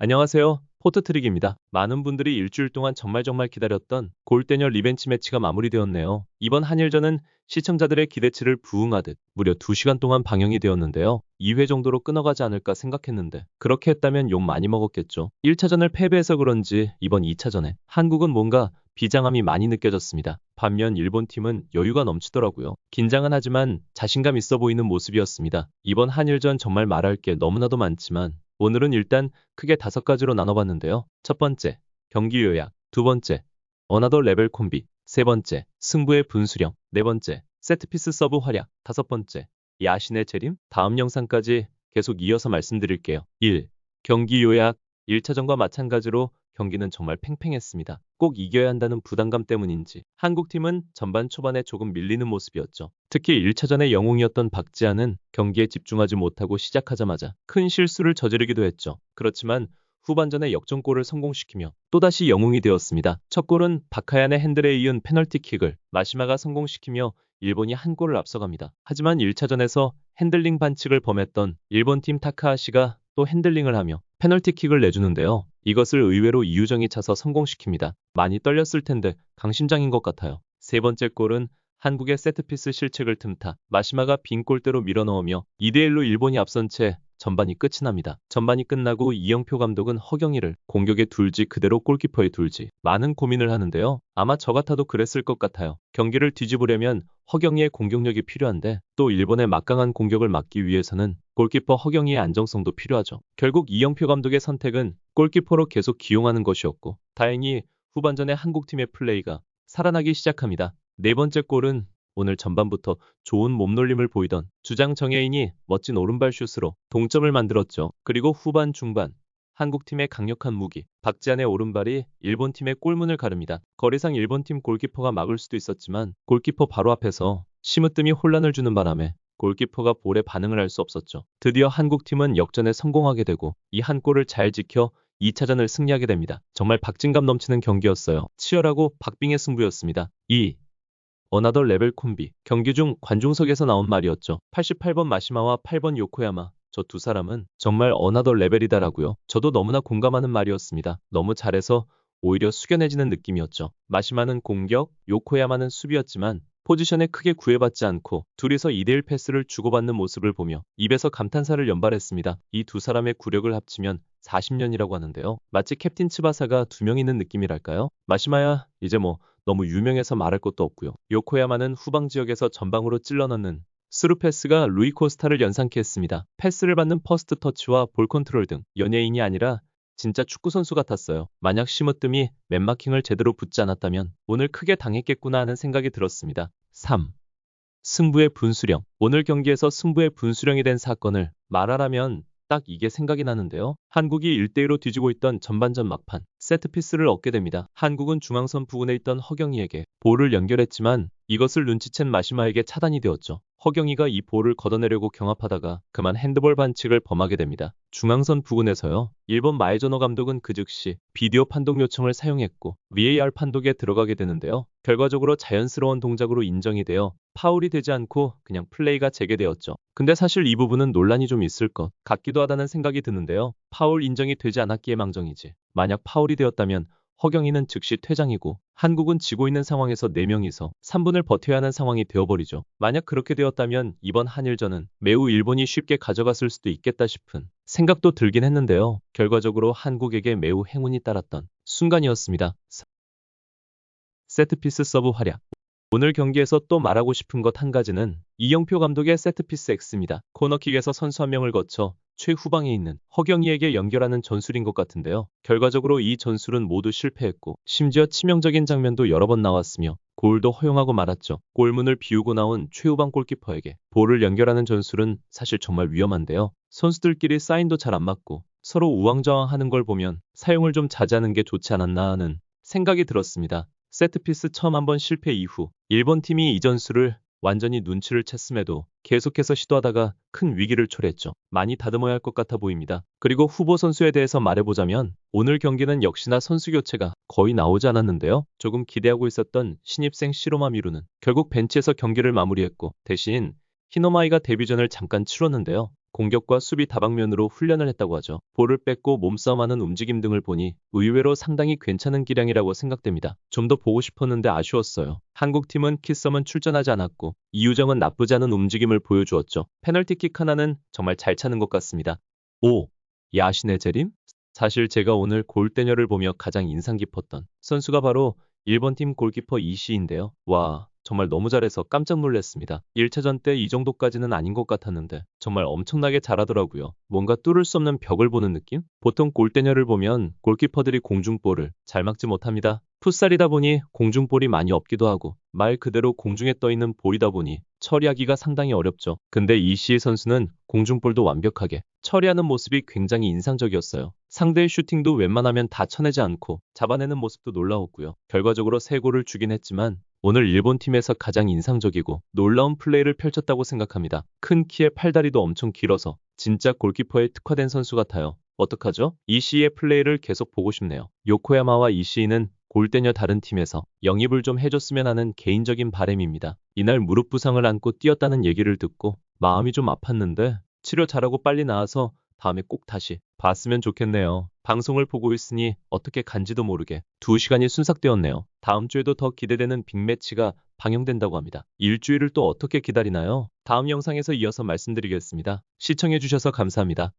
안녕하세요. 포트트릭입니다. 많은 분들이 일주일 동안 정말 기다렸던 골대녀 리벤지 매치가 마무리되었네요. 이번 한일전은 시청자들의 기대치를 부응하듯 무려 2시간 동안 방영이 되었는데요. 2회 정도로 끊어가지 않을까 생각했는데 그렇게 했다면 욕 많이 먹었겠죠. 1차전을 패배해서 그런지 이번 2차전에 한국은 뭔가 비장함이 많이 느껴졌습니다. 반면 일본 팀은 여유가 넘치더라고요. 긴장은 하지만 자신감 있어 보이는 모습이었습니다. 이번 한일전 정말 말할 게 너무나도 많지만 오늘은 일단 크게 5가지로 나눠봤는데요. 첫 번째, 경기 요약. 두 번째, 어나더 레벨 콤비. 세 번째, 승부의 분수령. 네 번째, 세트피스 서브 활약. 다섯 번째, 야신의 재림. 다음 영상까지 계속 이어서 말씀드릴게요. 1. 경기 요약. 1차전과 마찬가지로 경기는 정말 팽팽했습니다. 꼭 이겨야 한다는 부담감 때문인지 한국팀은 전반 초반에 조금 밀리는 모습이었죠. 특히 1차전의 영웅이었던 박지한은 경기에 집중하지 못하고 시작하자마자 큰 실수를 저지르기도 했죠. 그렇지만 후반전에 역전골을 성공시키며 또다시 영웅이 되었습니다. 첫 골은 박하얀의 핸들에 이은 페널티킥을 마시마가 성공시키며 일본이 한 골을 앞서갑니다. 하지만 1차전에서 핸들링 반칙을 범했던 일본팀 타카하시가 또 핸들링을 하며 페널티킥을 내주는데요. 이것을 의외로 이유정이 차서 성공시킵니다. 많이 떨렸을 텐데 강심장인 것 같아요. 세 번째 골은 한국의 세트피스 실책을 틈타 마시마가 빈 골대로 밀어넣으며 2대1로 일본이 앞선 채 전반이 끝이 납니다. 전반이 끝나고 이영표 감독은 허경희를 공격에 둘지 그대로 골키퍼에 둘지 많은 고민을 하는데요. 아마 저 같아도 그랬을 것 같아요. 경기를 뒤집으려면 허경희의 공격력이 필요한데 또 일본의 막강한 공격을 막기 위해서는 골키퍼 허경희의 안정성도 필요하죠. 결국 이영표 감독의 선택은 골키퍼로 계속 기용하는 것이었고 다행히 후반전에 한국팀의 플레이가 살아나기 시작합니다. 네 번째 골은 오늘 전반부터 좋은 몸놀림을 보이던 주장 정예인이 멋진 오른발 슛으로 동점을 만들었죠. 그리고 후반 중반 한국팀의 강력한 무기 박지한의 오른발이 일본팀의 골문을 가릅니다. 거리상 일본팀 골키퍼가 막을 수도 있었지만 골키퍼 바로 앞에서 심으뜸이 혼란을 주는 바람에 골키퍼가 볼에 반응을 할 수 없었죠. 드디어 한국팀은 역전에 성공하게 되고 이 한 골을 잘 지켜 2차전을 승리하게 됩니다. 정말 박진감 넘치는 경기였어요. 치열하고 박빙의 승부였습니다. 2. 어나더 레벨 콤비. 경기 중 관중석에서 나온 말이었죠. 88번 마시마와 8번 요코야마. 저 두 사람은 정말 어나더 레벨이다라고요. 저도 너무나 공감하는 말이었습니다. 너무 잘해서 오히려 숙연해지는 느낌이었죠. 마시마는 공격, 요코야마는 수비였지만 포지션에 크게 구애받지 않고 둘이서 2대1 패스를 주고받는 모습을 보며 입에서 감탄사를 연발했습니다. 이 두 사람의 구력을 합치면 40년이라고 하는데요. 마치 캡틴 츠바사가 2명 있는 느낌이랄까요? 마시마야 이제 뭐 너무 유명해서 말할 것도 없고요. 요코야마는 후방 지역에서 전방으로 찔러넣는 스루 패스가 루이 코스타를 연상케 했습니다. 패스를 받는 퍼스트 터치와 볼 컨트롤 등 연예인이 아니라 진짜 축구선수 같았어요. 만약 심으뜸이 맨마킹을 제대로 붙지 않았다면 오늘 크게 당했겠구나 하는 생각이 들었습니다. 3. 승부의 분수령. 오늘 경기에서 승부의 분수령이 된 사건을 말하라면 딱 이게 생각이 나는데요. 한국이 1대1로 뒤지고 있던 전반전 막판 세트피스를 얻게 됩니다. 한국은 중앙선 부근에 있던 허경희에게 볼을 연결했지만 이것을 눈치챈 마시마에게 차단이 되었죠. 허경희가 이 볼을 걷어내려고 경합하다가 그만 핸드볼 반칙을 범하게 됩니다. 중앙선 부근에서요. 일본 마에저노 감독은 그 즉시 비디오 판독 요청을 사용했고 VAR 판독에 들어가게 되는데요. 결과적으로 자연스러운 동작으로 인정이 되어 파울이 되지 않고 그냥 플레이가 재개되었죠. 근데 사실 이 부분은 논란이 좀 있을 것 같기도 하다는 생각이 드는데요. 파울 인정이 되지 않았기에 망정이지. 만약 파울이 되었다면 허경희는 즉시 퇴장이고 한국은 지고 있는 상황에서 4명이서 3분을 버텨야 하는 상황이 되어버리죠. 만약 그렇게 되었다면 이번 한일전은 매우 일본이 쉽게 가져갔을 수도 있겠다 싶은 생각도 들긴 했는데요. 결과적으로 한국에게 매우 행운이 따랐던 순간이었습니다. 세트피스 서브 활약. 오늘 경기에서 또 말하고 싶은 것 한 가지는 이영표 감독의 세트피스 X입니다. 코너킥에서 선수 한 명을 거쳐 최후방에 있는 허경희에게 연결하는 전술인 것 같은데요. 결과적으로 이 전술은 모두 실패했고 심지어 치명적인 장면도 여러 번 나왔으며 골도 허용하고 말았죠. 골문을 비우고 나온 최후방 골키퍼에게 볼을 연결하는 전술은 사실 정말 위험한데요. 선수들끼리 사인도 잘 안 맞고 서로 우왕좌왕하는 걸 보면 사용을 좀 자제하는 게 좋지 않았나 하는 생각이 들었습니다. 세트피스 처음 한번 실패 이후 일본 팀이 이 전술을 완전히 눈치를 챘음에도 계속해서 시도하다가 큰 위기를 초래했죠. 많이 다듬어야 할 것 같아 보입니다. 그리고 후보 선수에 대해서 말해보자면 오늘 경기는 역시나 선수 교체가 거의 나오지 않았는데요. 조금 기대하고 있었던 신입생 시로마 미루는 결국 벤치에서 경기를 마무리했고 대신 히노마이가 데뷔전을 잠깐 치렀는데요. 공격과 수비 다방면으로 훈련을 했다고 하죠. 볼을 뺏고 몸싸움하는 움직임 등을 보니 의외로 상당히 괜찮은 기량이라고 생각됩니다. 좀 더 보고 싶었는데 아쉬웠어요. 한국팀은 키썸은 출전하지 않았고 이유정은 나쁘지 않은 움직임을 보여주었죠. 페널티킥 하나는 정말 잘 차는 것 같습니다. 오, 야신의 재림? 사실 제가 오늘 골대녀를 보며 가장 인상 깊었던 선수가 바로 일본 팀 골키퍼 이시인데요. 와, 정말 너무 잘해서 깜짝 놀랐습니다. 1차전 때 이 정도까지는 아닌 것 같았는데 정말 엄청나게 잘하더라고요. 뭔가 뚫을 수 없는 벽을 보는 느낌? 보통 골대녀를 보면 골키퍼들이 공중볼을 잘 막지 못합니다. 풋살이다 보니 공중볼이 많이 없기도 하고 말 그대로 공중에 떠 있는 볼이다 보니 처리하기가 상당히 어렵죠. 근데 이시희 선수는 공중볼도 완벽하게 처리하는 모습이 굉장히 인상적이었어요. 상대의 슈팅도 웬만하면 다 쳐내지 않고 잡아내는 모습도 놀라웠고요. 결과적으로 3골을 주긴 했지만 오늘 일본 팀에서 가장 인상적이고 놀라운 플레이를 펼쳤다고 생각합니다. 큰 키에 팔다리도 엄청 길어서 진짜 골키퍼에 특화된 선수 같아요. 어떡하죠? 이시희의 플레이를 계속 보고 싶네요. 요코야마와 이시희는 골대녀 다른 팀에서 영입을 좀 해줬으면 하는 개인적인 바람입니다. 이날 무릎 부상을 안고 뛰었다는 얘기를 듣고 마음이 좀 아팠는데 치료 잘하고 빨리 나아서 다음에 꼭 다시 봤으면 좋겠네요. 방송을 보고 있으니 어떻게 간지도 모르게 2시간이 순삭되었네요. 다음 주에도 더 기대되는 빅매치가 방영된다고 합니다. 일주일을 또 어떻게 기다리나요? 다음 영상에서 이어서 말씀드리겠습니다. 시청해주셔서 감사합니다.